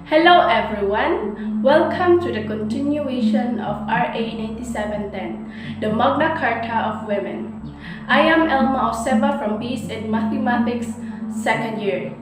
Hello everyone! Welcome to the continuation of RA 9710, the Magna Carta of Women. I am Elma Oseba from BS in Mathematics, second year.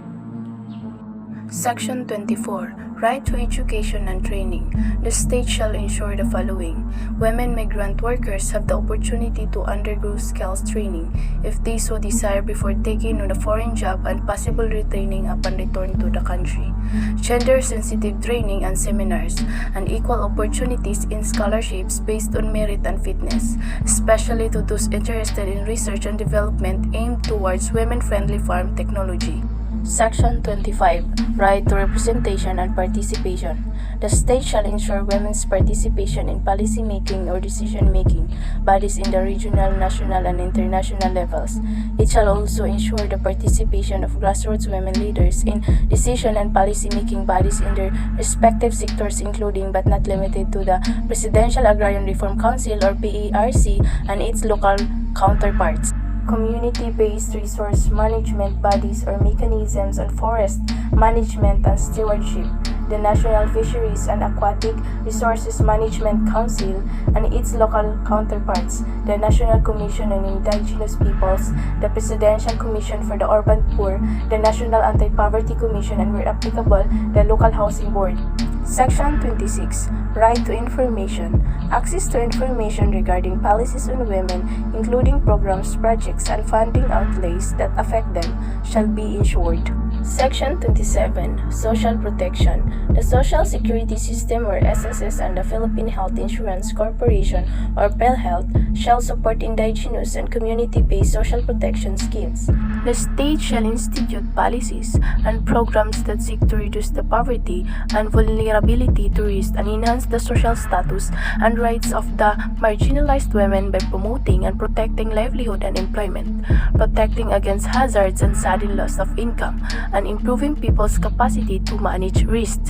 Section 24. Right to education and training. The state shall ensure the following. Women migrant workers have the opportunity to undergo skills training if they so desire before taking on a foreign job and possible retraining upon return to the country. Gender-sensitive training and seminars, and equal opportunities in scholarships based on merit and fitness, especially to those interested in research and development aimed towards women-friendly farm technology. Section 25. Right to representation and participation. The state shall ensure women's participation in policy-making or decision-making bodies in the regional, national, and international levels. It shall also ensure the participation of grassroots women leaders in decision and policy-making bodies in their respective sectors, including but not limited to the Presidential Agrarian Reform Council or PARC and its local counterparts. Community-based resource management bodies or mechanisms on forest management and stewardship, the National Fisheries and Aquatic Resources Management Council and its local counterparts, the National Commission on Indigenous Peoples, the Presidential Commission for the Urban Poor, the National Anti-Poverty Commission, and where applicable, the Local Housing Board. Section 26. Right to information. Access to information regarding policies on women, including programs, projects, and funding outlays that affect them, shall be ensured. Section 27. Social protection. The Social Security System or SSS and the Philippine Health Insurance Corporation or PhilHealth shall support indigenous and community-based social protection schemes. The state shall institute policies and programs that seek to reduce the poverty and vulnerability to risk and enhance the social status and rights of the marginalized women by promoting and protecting livelihood and employment, protecting against hazards and sudden loss of income, and improving people's capacity to manage risk.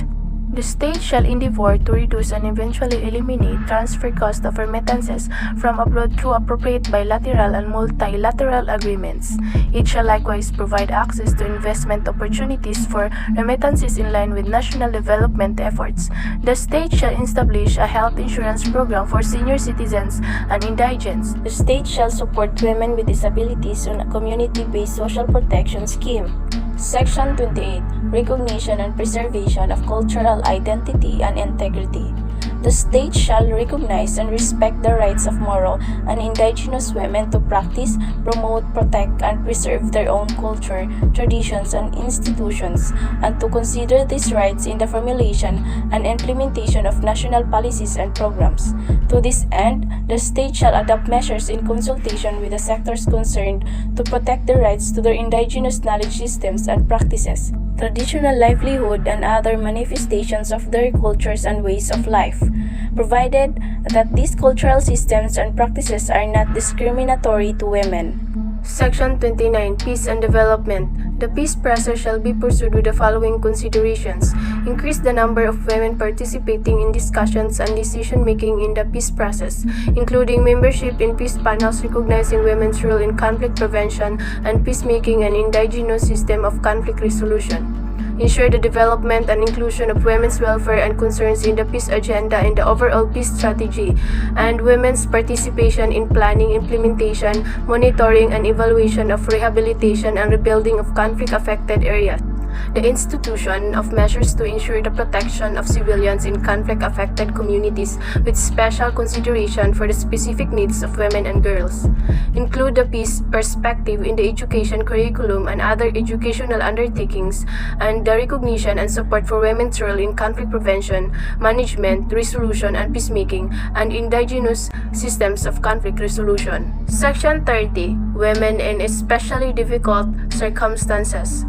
The state shall endeavor to reduce and eventually eliminate transfer cost of remittances from abroad through appropriate bilateral and multilateral agreements. It shall likewise provide access to investment opportunities for remittances in line with national development efforts. The state shall establish a health insurance program for senior citizens and indigents. The state shall support women with disabilities on a community-based social protection scheme. Section 28. Recognition and preservation of cultural identity and integrity. The state shall recognize and respect the rights of Moro and indigenous women to practice, promote, protect, and preserve their own culture, traditions, and institutions, and to consider these rights in the formulation and implementation of national policies and programs. To this end, the state shall adopt measures in consultation with the sectors concerned to protect the rights to their indigenous knowledge systems and practices, traditional livelihood, and other manifestations of their cultures and ways of life, provided that these cultural systems and practices are not discriminatory to women. Section 29. Peace and Development. The peace process shall be pursued with the following considerations. Increase the number of women participating in discussions and decision-making in the peace process, including membership in peace panels recognizing women's role in conflict prevention and peacemaking and indigenous system of conflict resolution. Ensure the development and inclusion of women's welfare and concerns in the peace agenda and the overall peace strategy, and women's participation in planning, implementation, monitoring, and evaluation of rehabilitation and rebuilding of conflict-affected areas. The institution of measures to ensure the protection of civilians in conflict-affected communities with special consideration for the specific needs of women and girls. Include the peace perspective in the education curriculum and other educational undertakings, and the recognition and support for women's role in conflict prevention, management, resolution, and peacemaking, and indigenous systems of conflict resolution. Section 30. Women in especially difficult circumstances.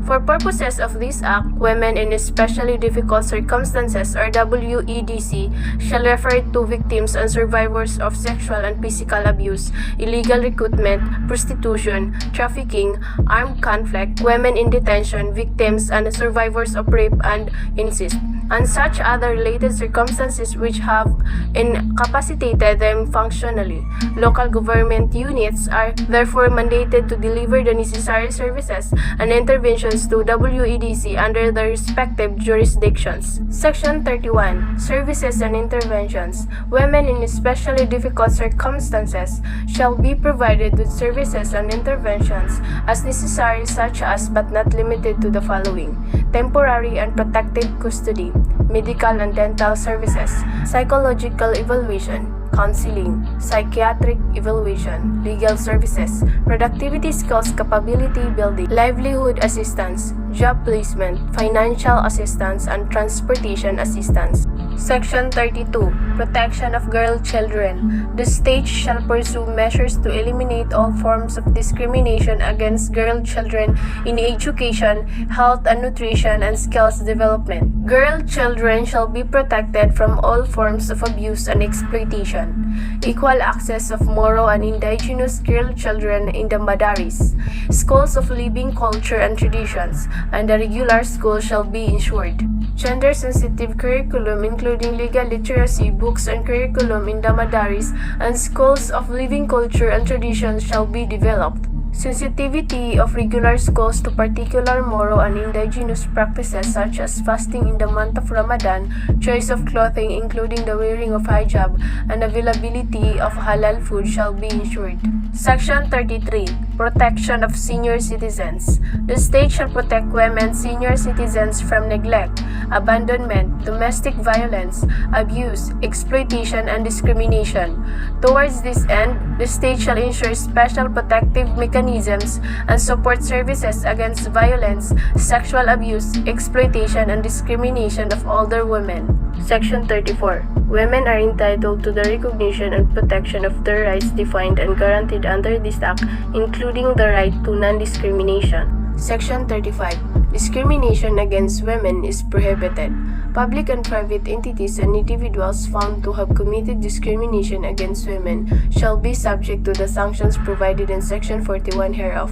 For purposes of this Act, women in especially difficult circumstances or WEDC shall refer to victims and survivors of sexual and physical abuse, illegal recruitment, prostitution, trafficking, armed conflict, women in detention, victims and survivors of rape and incest. and such other related circumstances which have incapacitated them functionally. Local government units are therefore mandated to deliver the necessary services and interventions to WEDC under their respective jurisdictions. Section 31. Services and interventions. Women in especially difficult circumstances shall be provided with services and interventions as necessary, such as but not limited to the following: temporary and protective custody, medical and dental services, psychological evaluation, counseling, psychiatric evaluation, legal services, productivity skills capability building, livelihood assistance, job placement, financial assistance, and transportation assistance. Section 32. Protection of girl children. The state shall pursue measures to eliminate all forms of discrimination against girl children in education, health and nutrition, and skills development. Girl children shall be protected from all forms of abuse and exploitation. Equal access of Moro and indigenous girl children in the Madaris. Schools of living culture and traditions, and the regular school shall be ensured. Gender-sensitive curriculum including legal literacy, books, and curriculum in the Madaris and schools of living culture and traditions shall be developed. Sensitivity of regular schools to particular Moro and indigenous practices such as fasting in the month of Ramadan, choice of clothing including the wearing of hijab, and availability of halal food shall be ensured. Section 33. Protection of senior citizens. The state shall protect women senior citizens from neglect, abandonment, domestic violence, abuse, exploitation, and discrimination. Towards this end, the state shall ensure special protective mechanisms and support services against violence, sexual abuse, exploitation, and discrimination of older women. Section 34. Women are entitled to the recognition and protection of their rights defined and guaranteed under this Act, including the right to non-discrimination. Section 35. Discrimination against women is prohibited. Public and private entities and individuals found to have committed discrimination against women shall be subject to the sanctions provided in Section 41 hereof.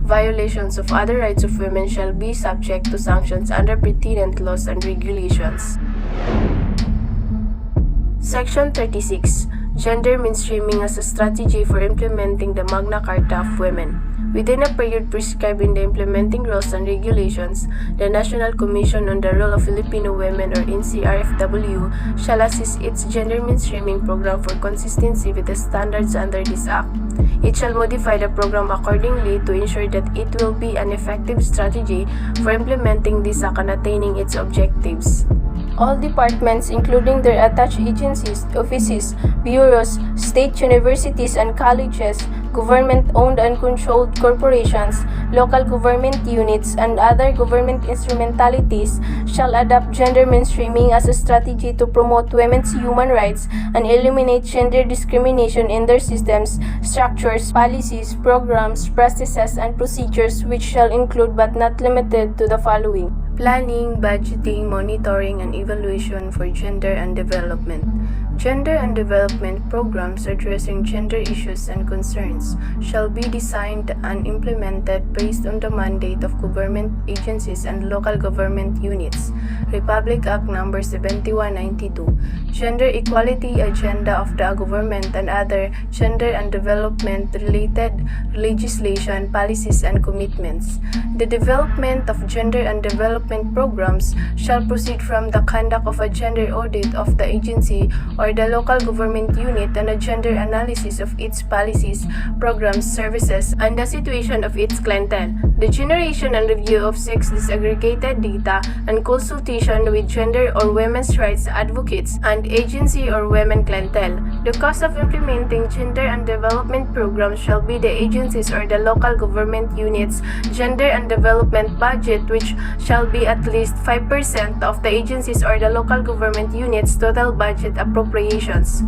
Violations of other rights of women shall be subject to sanctions under pertinent laws and regulations. Section 36. Gender mainstreaming as a strategy for implementing the Magna Carta of Women. Within a period prescribed in the implementing rules and regulations, the National Commission on the Role of Filipino Women, or NCRFW, shall assist its gender mainstreaming program for consistency with the standards under this Act. It shall modify the program accordingly to ensure that it will be an effective strategy for implementing this Act and attaining its objectives. All departments, including their attached agencies, offices, bureaus, state universities and colleges, government-owned and controlled corporations, local government units, and other government instrumentalities shall adopt gender mainstreaming as a strategy to promote women's human rights and eliminate gender discrimination in their systems, structures, policies, programs, processes, and procedures, which shall include but not limited to the following: planning, budgeting, monitoring, and evaluation for gender and development. Gender and development programs addressing gender issues and concerns shall be designed and implemented based on the mandate of government agencies and local government units. Republic Act No. 7192, Gender Equality Agenda of the Government, and other gender and development-related legislation, policies, and commitments. The development of gender and development programs shall proceed from the conduct of a gender audit of the agency or the local government unit and a gender analysis of its policies, programs, services, and the situation of its clientele. The generation and review of sex disaggregated data and consultation with gender or women's rights advocates and agency or women clientele. The cost of implementing gender and development programs shall be the agencies or the local government units' gender and development budget, which shall be at least 5% of the agencies or the local government units' total budget appropriations.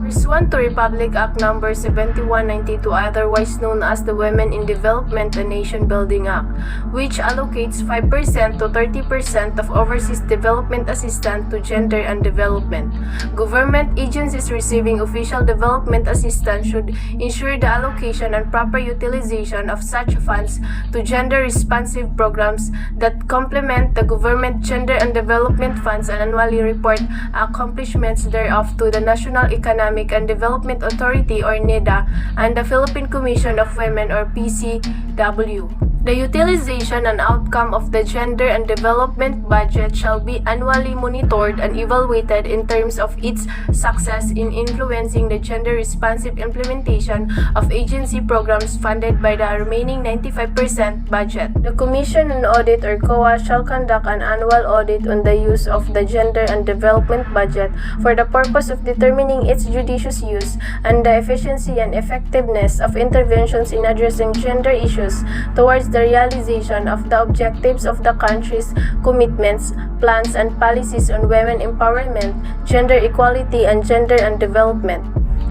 Pursuant to Republic Act No. 7192, otherwise known as the Women in Development and Nation Building Act, which allocates 5% to 30% of overseas development assistance to gender and development. Government agencies receiving official development assistance should ensure ensure the allocation and proper utilization of such funds to gender-responsive programs that complement the government gender and development funds and annually report accomplishments thereof to the National Economic and Development Authority or NEDA and the Philippine Commission of Women or PCW. The utilization and outcome of the gender and development budget shall be annually monitored and evaluated in terms of its success in influencing the gender-responsive implementation of agency programs funded by the remaining 95% budget. The Commission on Audit or COA shall conduct an annual audit on the use of the gender and development budget for the purpose of determining its judicious use and the efficiency and effectiveness of interventions in addressing gender issues towards the realization of the objectives of the country's commitments, plans, and policies on women empowerment, gender equality, and gender and development.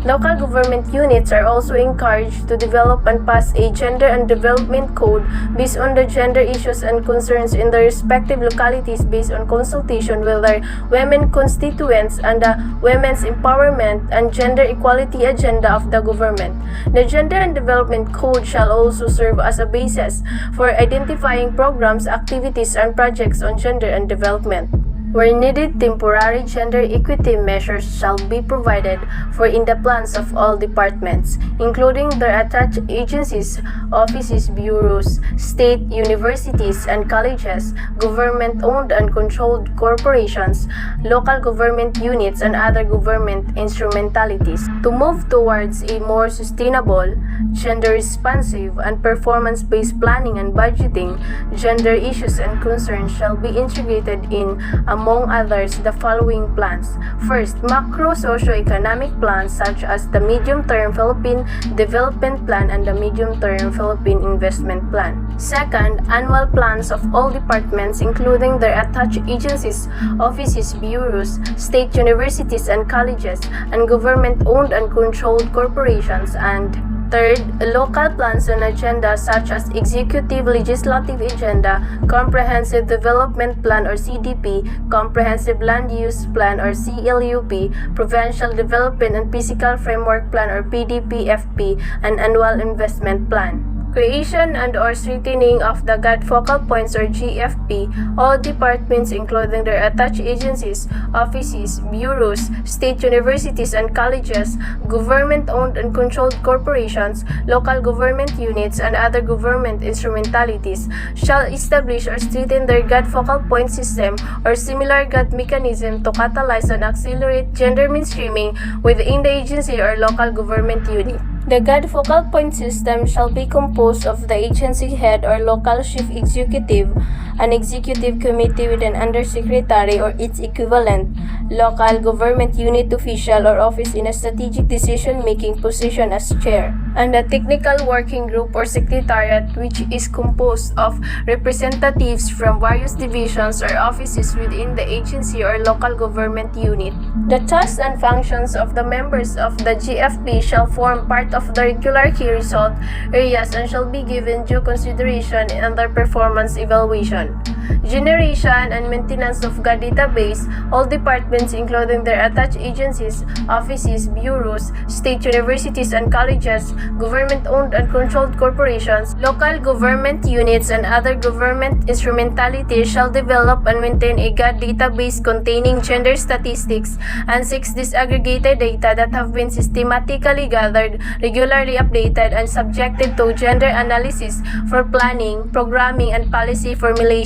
Local government units are also encouraged to develop and pass a gender and development code based on the gender issues and concerns in the respective localities based on consultation with their women constituents and the women's empowerment and gender equality agenda of the government. The gender and development code shall also serve as a basis for identifying programs, activities, and projects on gender and development. Where needed, temporary gender equity measures shall be provided for in the plans of all departments, including their attached agencies, offices, bureaus, state, universities, and colleges, government-owned and controlled corporations, local government units, and other government instrumentalities. To move towards a more sustainable, gender-responsive, and performance-based planning and budgeting, gender issues and concerns shall be integrated in, among others, the following plans. First, macro socio-economic plans such as the medium-term Philippine Development Plan and the medium-term Philippine Investment Plan. Second, annual plans of all departments including their attached agencies, offices, bureaus, state universities and colleges, and government-owned and controlled corporations. And third, local plans and agendas such as Executive Legislative Agenda, Comprehensive Development Plan or CDP, Comprehensive Land Use Plan or CLUP, Provincial Development and Physical Framework Plan or PDP-FP, and Annual Investment Plan. Creation and or strengthening of the GAD Focal Points or GFP, all departments including their attached agencies, offices, bureaus, state universities and colleges, government-owned and controlled corporations, local government units, and other government instrumentalities shall establish or strengthen their GAD Focal Point system or similar GAD mechanism to catalyze and accelerate gender mainstreaming within the agency or local government unit. The GAD Focal Point system shall be composed of the agency head or local chief executive, an executive committee with an undersecretary or its equivalent, local government unit official or office in a strategic decision-making position as chair, and a technical working group or secretariat which is composed of representatives from various divisions or offices within the agency or local government unit. The tasks and functions of the members of the GFP shall form part of the regular key result areas and shall be given due consideration in their performance evaluation. Generation and maintenance of GAD database, all departments including their attached agencies, offices, bureaus, state universities and colleges, government-owned and controlled corporations, local government units, and other government instrumentalities shall develop and maintain a GAD database containing gender statistics and 6 disaggregated data that have been systematically gathered, regularly updated, and subjected to gender analysis for planning, programming, and policy formulation.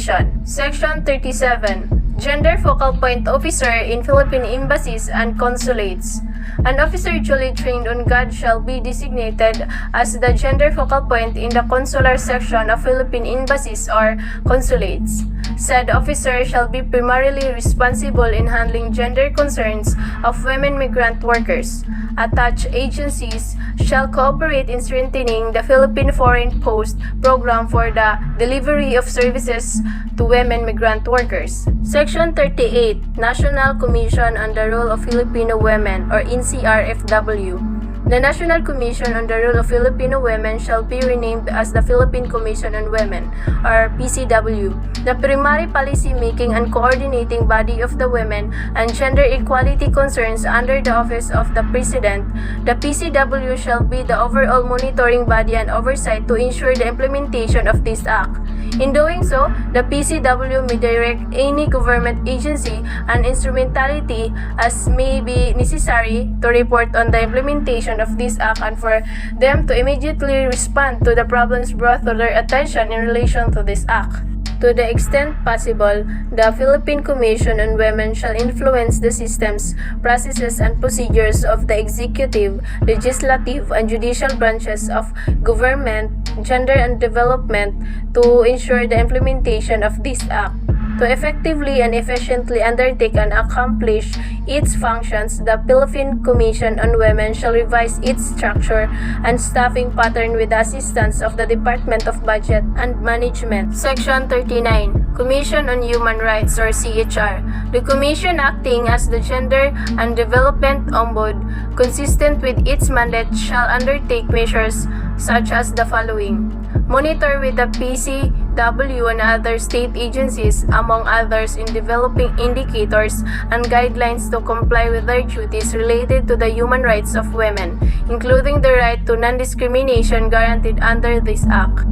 Section 37. Gender Focal Point Officer in Philippine Embassies and Consulates. An officer duly trained on GAD shall be designated as the gender focal point in the consular section of Philippine embassies or consulates. Said officer shall be primarily responsible in handling gender concerns of women migrant workers. Attached agencies shall cooperate in strengthening the Philippine Foreign Post program for the delivery of services to women migrant workers. Section 38. National Commission on the Role of Filipino Women or NCRFW. The National Commission on the Role of Filipino Women shall be renamed as the Philippine Commission on Women, or PCW. The primary policy-making and coordinating body of the women and gender equality concerns under the office of the President, the PCW shall be the overall monitoring body and oversight to ensure the implementation of this act. In doing so, the PCW may direct any government agency and instrumentality as may be necessary to report on the implementation of this act and for them to immediately respond to the problems brought to their attention in relation to this act. To the extent possible, the Philippine Commission on Women shall influence the systems, processes, and procedures of the executive, legislative, and judicial branches of government, gender and development to ensure the implementation of this act. To effectively and efficiently undertake and accomplish its functions, the Philippine Commission on Women shall revise its structure and staffing pattern with the assistance of the Department of Budget and Management. Section 39. Commission on Human Rights or CHR. The Commission acting as the Gender and Development Ombud, consistent with its mandate, shall undertake measures such as the following. Monitor with the PCW and other state agencies, among others, in developing indicators and guidelines to comply with their duties related to the human rights of women, including the right to non-discrimination guaranteed under this Act.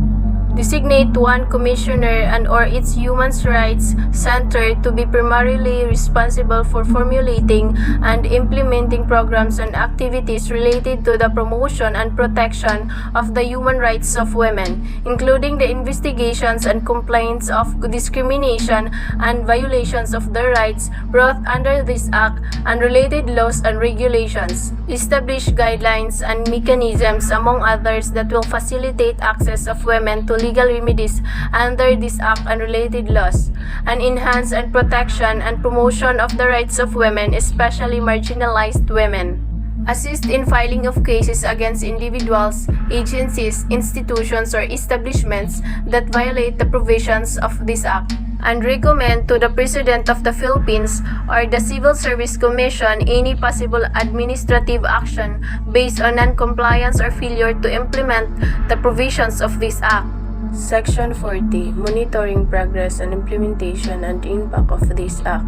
Designate one commissioner and or its human rights center to be primarily responsible for formulating and implementing programs and activities related to the promotion and protection of the human rights of women, including the investigations and complaints of discrimination and violations of their rights brought under this Act and related laws and regulations. Establish guidelines and mechanisms, among others, that will facilitate access of women to legal remedies under this Act and related laws, and enhance and protection and promotion of the rights of women, especially marginalized women. Assist in filing of cases against individuals, agencies, institutions, or establishments that violate the provisions of this Act, and recommend to the President of the Philippines or the Civil Service Commission any possible administrative action based on non-compliance or failure to implement the provisions of this Act. Section 40. Monitoring progress and implementation and impact of this Act.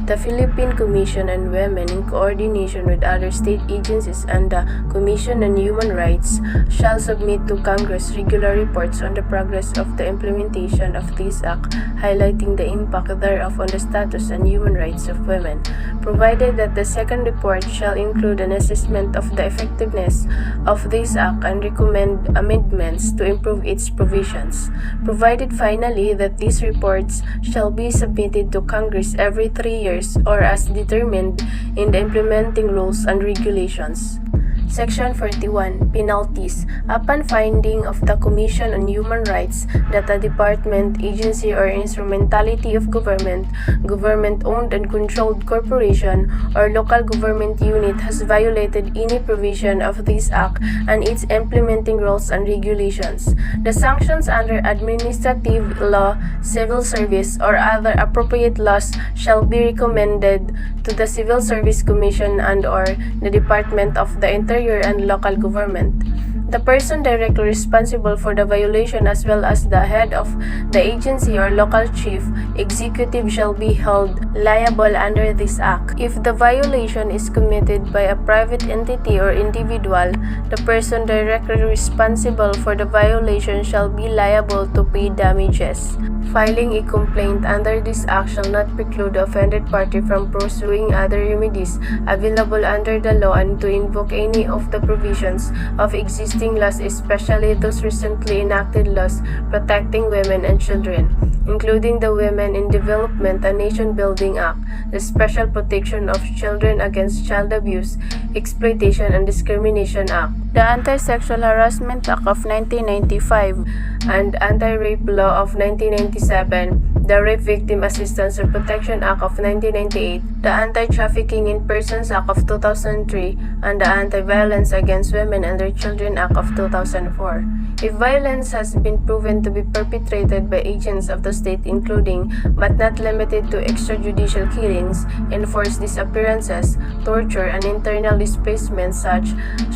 The Philippine Commission on Women, in coordination with other state agencies and the Commission on Human Rights, shall submit to Congress regular reports on the progress of the implementation of this Act, highlighting the impact thereof on the status and human rights of women, provided that the second report shall include an assessment of the effectiveness of this Act and recommend amendments to improve its provisions. Provided finally that these reports shall be submitted to Congress every 3 years or as determined in the implementing rules and regulations. Section 41. Penalties. Upon finding of the Commission on Human Rights that a department, agency, or instrumentality of government, government-owned and controlled corporation, or local government unit has violated any provision of this Act and its implementing rules and regulations, the sanctions under administrative law, civil service, or other appropriate laws shall be recommended to the Civil Service Commission and or the Department of the Interior and local government. The person directly responsible for the violation as well as the head of the agency or local chief executive shall be held liable under this Act. If the violation is committed by a private entity or individual, the person directly responsible for the violation shall be liable to pay damages. Filing a complaint under this Act shall not preclude the offended party from pursuing other remedies available under the law and to invoke any of the provisions of existing laws, especially those recently enacted laws protecting women and children, including the Women in Development and Nation Building Act, the Special Protection of Children Against Child Abuse, Exploitation and Discrimination Act, the Anti-Sexual Harassment Act of 1995, and Anti-Rape Law of 1997, the Rape Victim Assistance and Protection Act of 1998, the Anti-Trafficking in Persons Act of 2003, and the Anti-Violence Against Women and Their Children Act of 2004. If violence has been proven to be perpetrated by agents of the state including, but not limited to, extrajudicial killings, enforced disappearances, torture, and internal displacement, such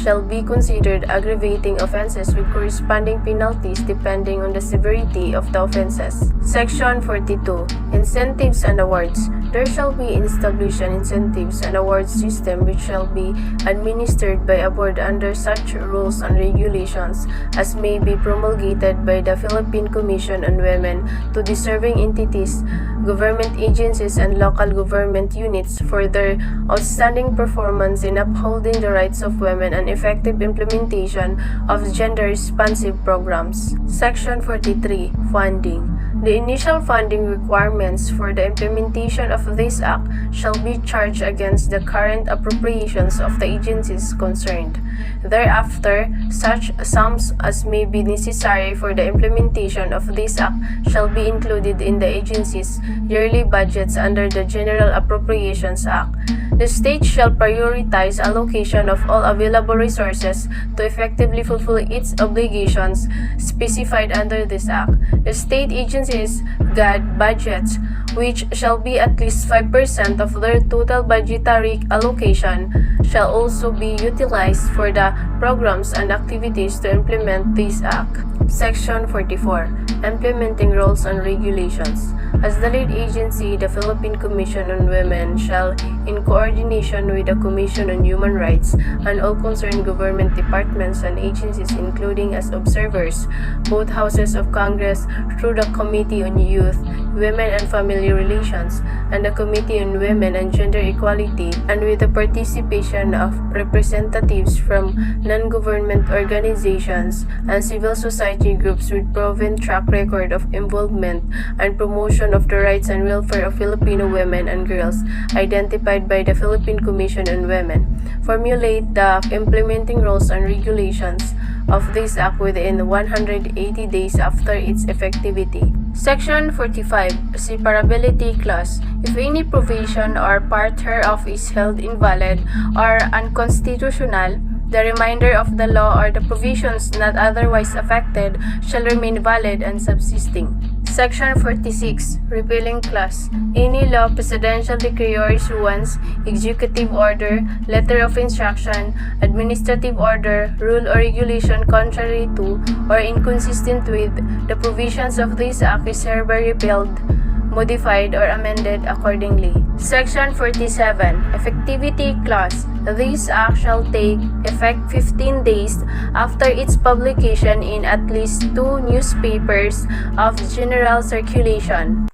shall be considered aggravating offenses with corresponding penalties depending on the severity of the offenses. Section 42. Incentives and Awards. There shall be established an incentives and awards system which shall be administered by a board under such rules and regulations as may be promulgated by the Philippine Commission on Women to deserving entities, government agencies, and local government units for their outstanding performance in upholding the rights of women and effective implementation of gender-responsive programs. Section 43. Funding. The initial funding requirements for the implementation of this act shall be charged against the current appropriations of the agencies concerned. Thereafter, such sums as may be necessary for the implementation of this act shall be included in the agency's yearly budgets under the General Appropriations Act. The state shall prioritize allocation of all available resources to effectively fulfill its obligations specified under this act. The state agencies' budgets, which shall be at least 5% of their total budgetary allocation, shall also be utilized for the programs and activities to implement this act. Section 44. Implementing Rules and Regulations. As the lead agency, the Philippine Commission on Women shall, in coordination with the Commission on Human Rights and all concerned government departments and agencies including as observers, both houses of Congress through the Committee on Youth, Women and Family Relations, and the Committee on Women and Gender Equality, and with the participation of representatives from non-government organizations and civil society groups with proven track record of involvement and promotion of the rights and welfare of Filipino women and girls identified by the Philippine Commission on Women, formulate the implementing rules and regulations of this act within 180 days after its effectivity. Section 45. Separability Clause. If any provision or part hereof is held invalid or unconstitutional, the remainder of the law or the provisions not otherwise affected shall remain valid and subsisting. Section 46. Repealing Clause. Any law, presidential decree or issuance, executive order, letter of instruction, administrative order, rule or regulation contrary to or inconsistent with the provisions of this act is hereby repealed, modified, or amended accordingly. Section 47. Effectivity Clause. This act shall take effect 15 days after its publication in at least 2 newspapers of general circulation.